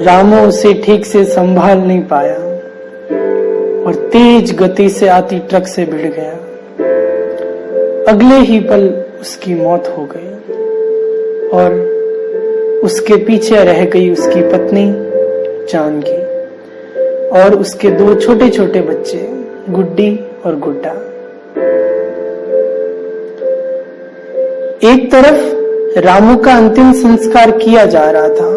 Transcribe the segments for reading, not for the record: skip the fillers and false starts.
रामू उसे ठीक से संभाल नहीं पाया और तेज गति से आती ट्रक से भिड़ गया। अगले ही पल उसकी मौत हो गई और उसके पीछे रह गई उसकी पत्नी जानकी और उसके 2 छोटे छोटे बच्चे गुड्डी और गुड्डा। एक तरफ रामू का अंतिम संस्कार किया जा रहा था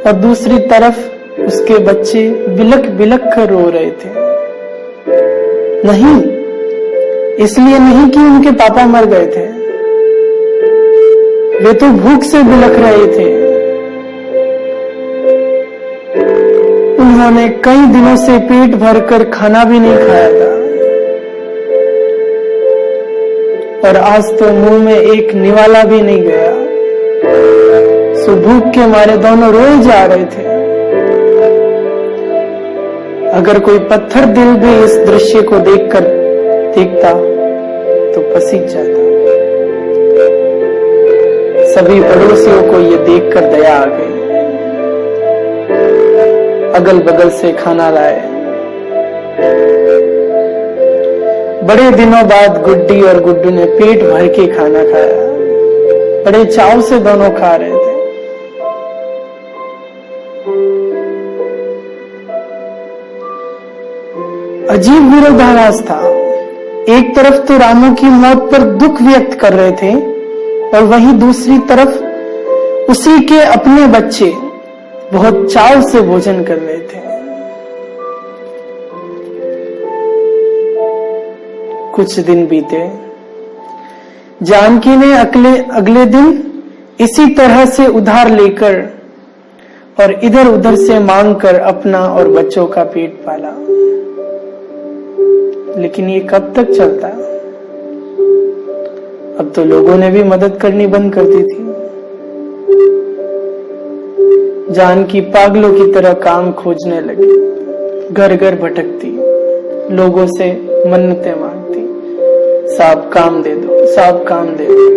और दूसरी तरफ उसके बच्चे बिलख बिलख कर रो रहे थे। नहीं, इसलिए नहीं कि उनके पापा मर गए थे, वे तो भूख से बिलख रहे थे। उन्होंने कई दिनों से पेट भरकर खाना भी नहीं खाया था और आज तो मुंह में एक निवाला भी नहीं गया। सो भूख के मारे दोनों रोए जा रहे थे। अगर कोई पत्थर दिल भी इस दृश्य को देखता तो पसीज जाता। सभी पड़ोसियों को यह देखकर दया आ गई। अगल बगल से खाना लाए। बड़े दिनों बाद गुड्डी और गुड्डू ने पेट भर के खाना खाया। बड़े चाव से दोनों खा रहे थे। अजीब विरोधाभास था। एक तरफ तो रामू की मौत पर दुख व्यक्त कर रहे थे और वहीं दूसरी तरफ उसी के अपने बच्चे बहुत चाव से भोजन कर रहे थे। कुछ दिन बीते। जानकी ने अगले दिन इसी तरह से उधार लेकर और इधर उधर से मांगकर अपना और बच्चों का पेट पाला। लेकिन ये कब तक चलता? अब तो लोगों ने भी मदद करनी बंद कर दी थी। जानकी पागलों की तरह काम खोजने लगी। घर घर भटकती, लोगों से मन्नतें मांगती, साहब काम दे दो, साहब काम दे दो।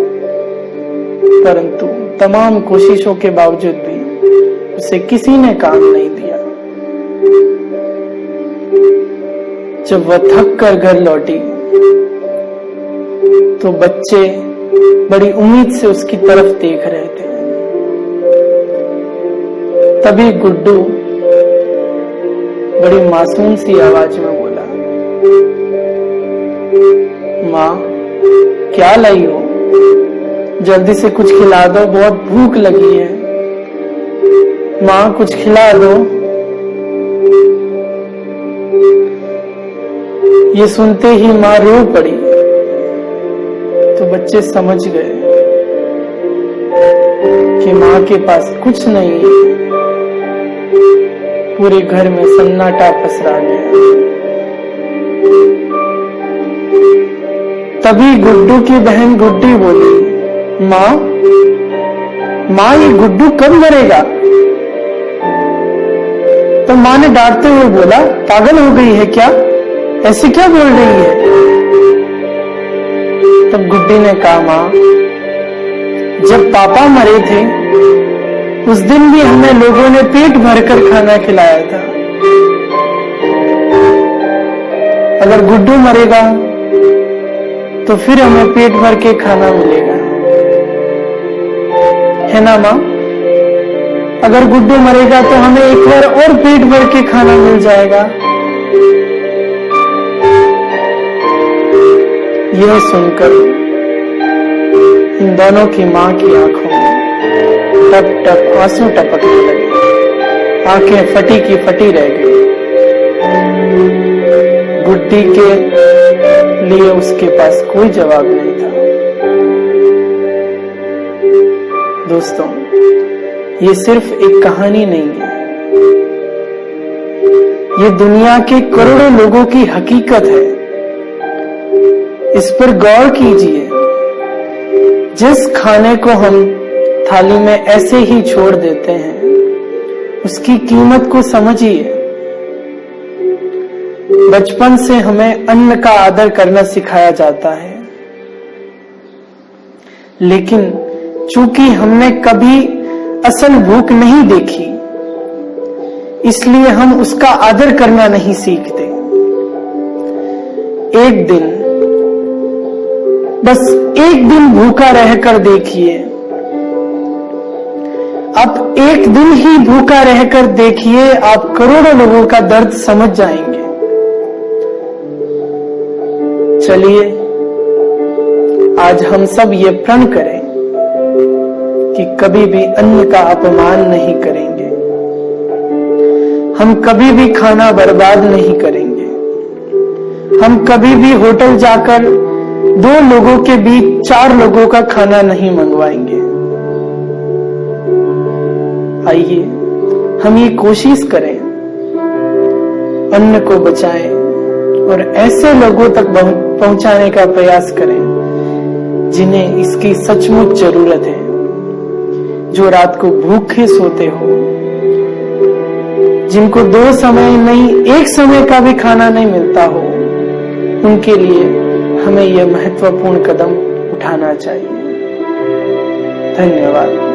परंतु तमाम कोशिशों के बावजूद भी उसे किसी ने काम नहीं दिया। जब वह थक कर घर लौटी तो बच्चे बड़ी उम्मीद से उसकी तरफ देख रहे थे। तभी गुड्डू बड़ी मासूम सी आवाज में बोला, माँ क्या लाई हो? जल्दी से कुछ खिला दो, बहुत भूख लगी है। माँ कुछ खिला दो। ये सुनते ही माँ रो पड़ी। तो बच्चे समझ गए कि माँ के पास कुछ नहीं है। पूरे घर में सन्नाटा पसरा गया। तभी गुड्डू की बहन गुड्डी बोली, माँ ये गुड्डू कब मरेगा? तो माँ ने डांटते हुए बोला, पागल हो गई है क्या? ऐसे क्या बोल रही है? तब गुड्डी ने कहा, माँ जब पापा मरे थे उस दिन भी हमें लोगों ने पेट भरकर खाना खिलाया था। अगर गुड्डू मरेगा तो फिर हमें पेट भर के खाना मिलेगा, है ना माँ? अगर गुड्डू मरेगा तो हमें एक बार और पेट भर के खाना मिल जाएगा। यह सुनकर इन दोनों की मां की आंखों में टप टप आंसू टपकने लगे। आंखें फटी की फटी रह गई। गुड्डी के लिए उसके पास कोई जवाब नहीं था। दोस्तों, ये सिर्फ एक कहानी नहीं है, ये दुनिया के करोड़ों लोगों की हकीकत है। इस पर गौर कीजिए। जिस खाने को हम थाली में ऐसे ही छोड़ देते हैं, उसकी कीमत को समझिए। बचपन से हमें अन्न का आदर करना सिखाया जाता है, लेकिन चूंकि हमने कभी असल भूख नहीं देखी, इसलिए हम उसका आदर करना नहीं सीखते। एक दिन, बस एक दिन भूखा रहकर देखिए। आप एक दिन ही भूखा रहकर देखिए, आप करोड़ों लोगों का दर्द समझ जाएंगे। चलिए आज हम सब ये प्रण करें कि कभी भी अन्न का अपमान नहीं करेंगे, हम कभी भी खाना बर्बाद नहीं करेंगे, हम कभी भी होटल जाकर 2 लोगों के बीच 4 लोगों का खाना नहीं मंगवाएंगे। आइए हम ये कोशिश करें, अन्न को बचाएं और ऐसे लोगों तक पहुंचाने का प्रयास करें जिन्हें इसकी सचमुच जरूरत है, जो रात को भूखे सोते हो, जिनको 2 समय नहीं 1 समय का भी खाना नहीं मिलता हो। उनके लिए हमें यह महत्वपूर्ण कदम उठाना चाहिए। धन्यवाद।